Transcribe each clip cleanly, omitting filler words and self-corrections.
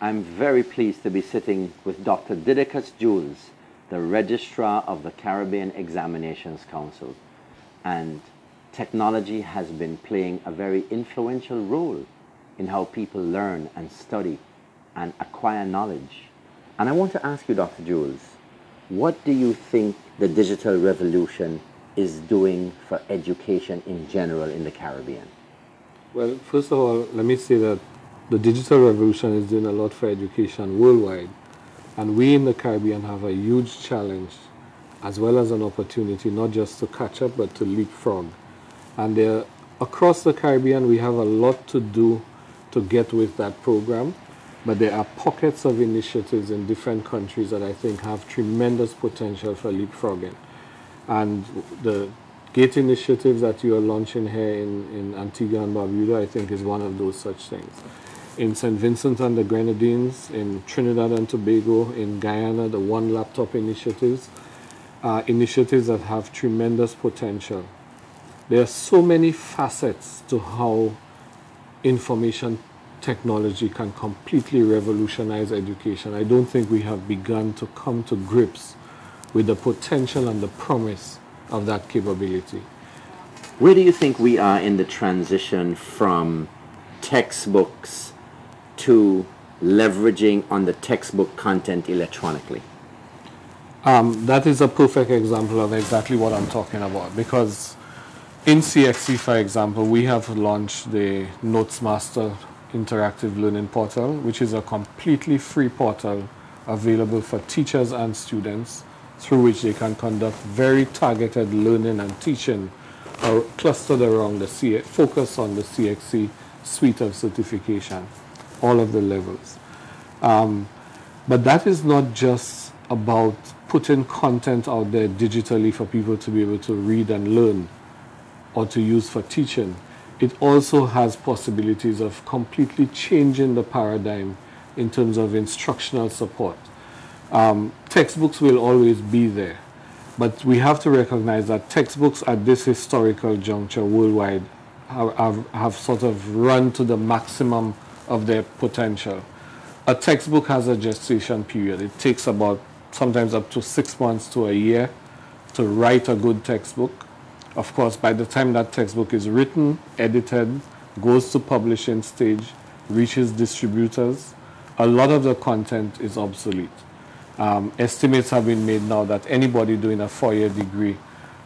I'm very pleased to be sitting with Dr. Didacus Jules, the Registrar of the Caribbean Examinations Council. And technology has been playing a very influential role in how people learn and study and acquire knowledge. And I want to ask you, Dr. Jules, what do you think the digital revolution is doing for education in general in the Caribbean? Well, first of all, let me say that the digital revolution is doing a lot for education worldwide. And we in the Caribbean have a huge challenge as well as an opportunity not just to catch up but to leapfrog. And across the Caribbean we have a lot to do to get with that program. But there are pockets of initiatives in different countries that I think have tremendous potential for leapfrogging. And the GATE initiatives that you are launching here in Antigua and Barbuda, I think, is one of those such things. In St. Vincent and the Grenadines, in Trinidad and Tobago, in Guyana, the One Laptop initiatives are initiatives that have tremendous potential. There are so many facets to how information technology can completely revolutionize education. I don't think we have begun to come to grips with the potential and the promise of that capability. Where do you think we are in the transition from textbooks to leveraging on the textbook content electronically? That is a perfect example of exactly what I'm talking about, because in CXC, for example, we have launched the NotesMaster interactive learning portal, which is a completely free portal available for teachers and students, through which they can conduct very targeted learning and teaching clustered around focus on the CXC suite of certification, all of the levels. But that is not just about putting content out there digitally for people to be able to read and learn or to use for teaching. It also has possibilities of completely changing the paradigm in terms of instructional support. Textbooks will always be there, but we have to recognize that textbooks at this historical juncture worldwide have sort of run to the maximum of their potential. A textbook has a gestation period. It takes about sometimes up to 6 months to a year to write a good textbook. Of course, by the time that textbook is written, edited, goes to publishing stage, reaches distributors, a lot of the content is obsolete. Estimates have been made now that anybody doing a 4-year degree,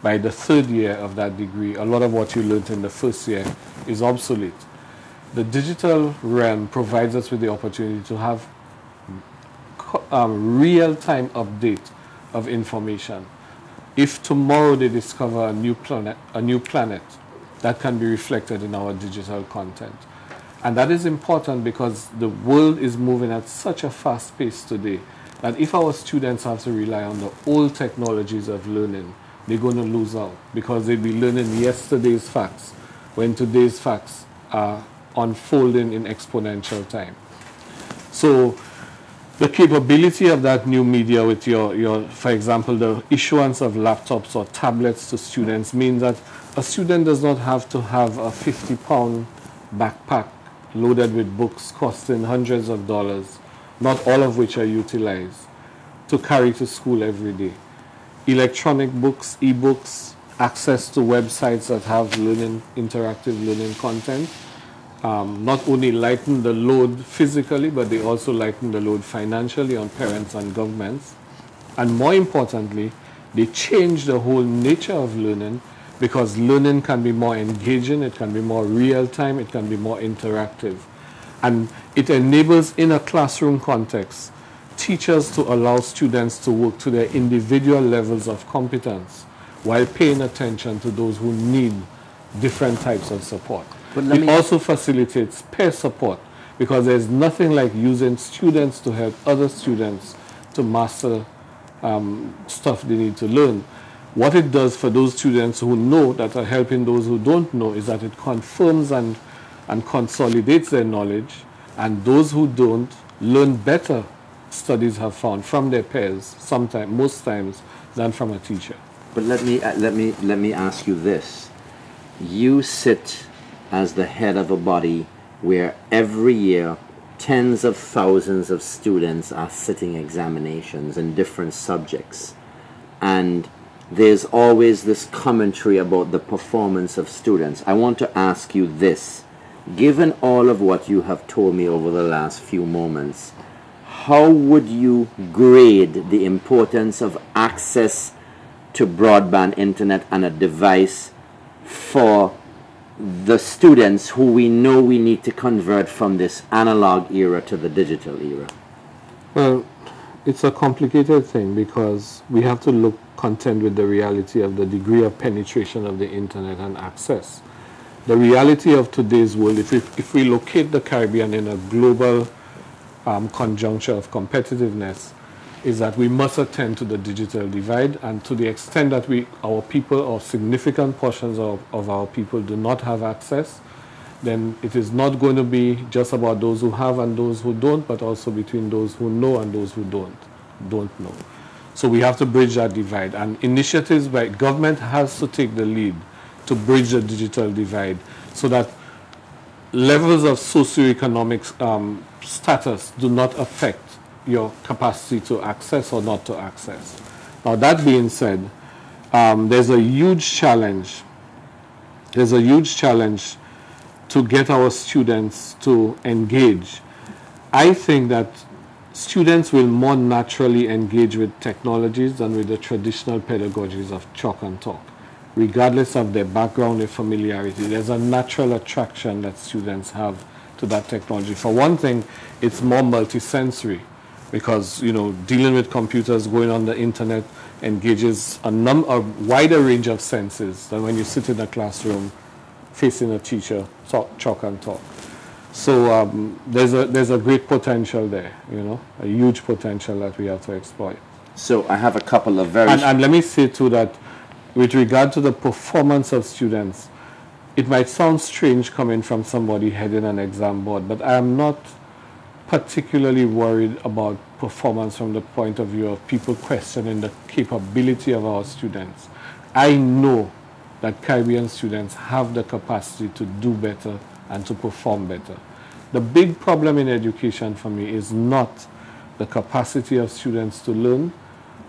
by the 3rd year of that degree, a lot of what you learned in the 1st year is obsolete. The digital realm provides us with the opportunity to have real-time update of information. If tomorrow they discover a new planet, that can be reflected in our digital content. And that is important because the world is moving at such a fast pace today that if our students have to rely on the old technologies of learning, they're going to lose out because they'll be learning yesterday's facts when today's facts are unfolding in exponential time. So the capability of that new media with for example, the issuance of laptops or tablets to students means that a student does not have to have a 50-pound backpack loaded with books costing hundreds of dollars, not all of which are utilized, to carry to school every day. Electronic books, e-books, access to websites that have interactive learning content, not only lighten the load physically, but they also lighten the load financially on parents and governments. And more importantly, they change the whole nature of learning because learning can be more engaging, it can be more real-time, it can be more interactive. And it enables, in a classroom context, teachers to allow students to work to their individual levels of competence while paying attention to those who need different types of support. It also facilitates peer support because there's nothing like using students to help other students to master stuff they need to learn. What it does for those students who know that are helping those who don't know is that it confirms and consolidates their knowledge, and those who don't learn better, studies have found, from their peers, most times, than from a teacher. But let me ask you this. You sit as the head of a body where every year tens of thousands of students are sitting examinations in different subjects, and there's always this commentary about the performance of students. I want to ask you this. Given all of what you have told me over the last few moments, how would you grade the importance of access to broadband internet and a device for the students who we know we need to convert from this analog era to the digital era? Well, it's a complicated thing because we have to contend with the reality of the degree of penetration of the internet and access. The reality of today's world, if we locate the Caribbean in a global conjuncture of competitiveness, is that we must attend to the digital divide, and to the extent that our people, or significant portions of our people, do not have access, then it is not going to be just about those who have and those who don't, but also between those who know and those who don't know. So we have to bridge that divide, and initiatives by government has to take the lead to bridge the digital divide so that levels of socioeconomic status do not affect your capacity to access or not to access. Now, that being said, there's a huge challenge. There's a huge challenge to get our students to engage. I think that students will more naturally engage with technologies than with the traditional pedagogies of chalk and talk, regardless of their background or familiarity. There's a natural attraction that students have to that technology. For one thing, it's more multisensory, because, you know, dealing with computers, going on the internet, engages a wider range of senses than when you sit in a classroom facing a teacher, chalk and talk. So there's a great potential there, you know, a huge potential that we have to exploit. So I have a couple of very... And let me say too that with regard to the performance of students, it might sound strange coming from somebody heading an exam board, but I am not particularly worried about performance from the point of view of people questioning the capability of our students. I know that Caribbean students have the capacity to do better and to perform better. The big problem in education for me is not the capacity of students to learn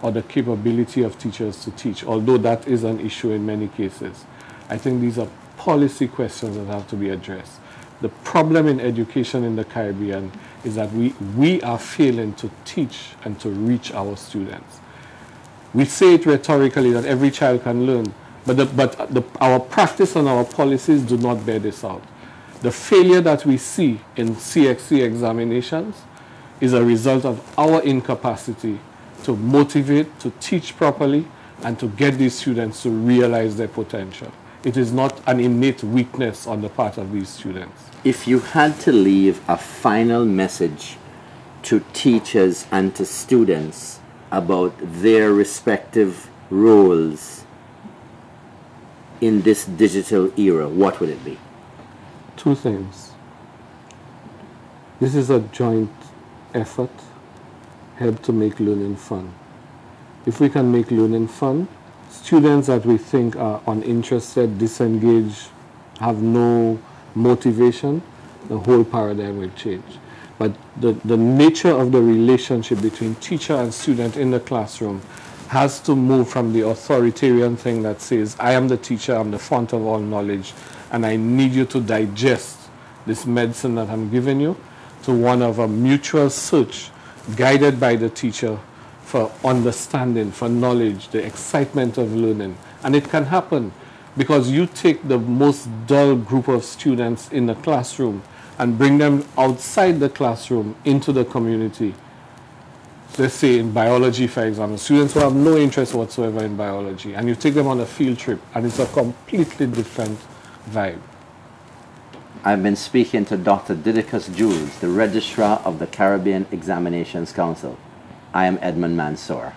or the capability of teachers to teach, although that is an issue in many cases. I think these are policy questions that have to be addressed. The problem in education in the Caribbean is that we are failing to teach and to reach our students. We say it rhetorically that every child can learn, but our practice and our policies do not bear this out. The failure that we see in CXC examinations is a result of our incapacity to motivate, to teach properly, and to get these students to realize their potential. It is not an innate weakness on the part of these students. If you had to leave a final message to teachers and to students about their respective roles in this digital era, what would it be? Two things. This is a joint effort, help to make learning fun. If we can make learning fun, students that we think are uninterested, disengaged, have no motivation, the whole paradigm will change. But the nature of the relationship between teacher and student in the classroom has to move from the authoritarian thing that says, I am the teacher, I'm the font of all knowledge, and I need you to digest this medicine that I'm giving you, to one of a mutual search guided by the teacher for understanding, for knowledge, the excitement of learning. And it can happen because you take the most dull group of students in the classroom and bring them outside the classroom into the community. Let's say in biology, for example, students who have no interest whatsoever in biology, and you take them on a field trip, and it's a completely different vibe. I've been speaking to Dr. Didacus Jules, the Registrar of the Caribbean Examinations Council. I am Edmond Mansoor.